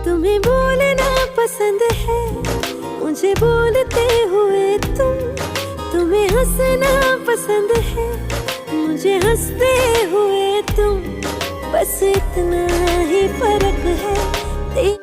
तुम्हें बोलना पसंद है, मुझे बोलते हुए तुम्हें हंसना पसंद है, मुझे हंसते हुए तुम। बस इतना ही फर्क है।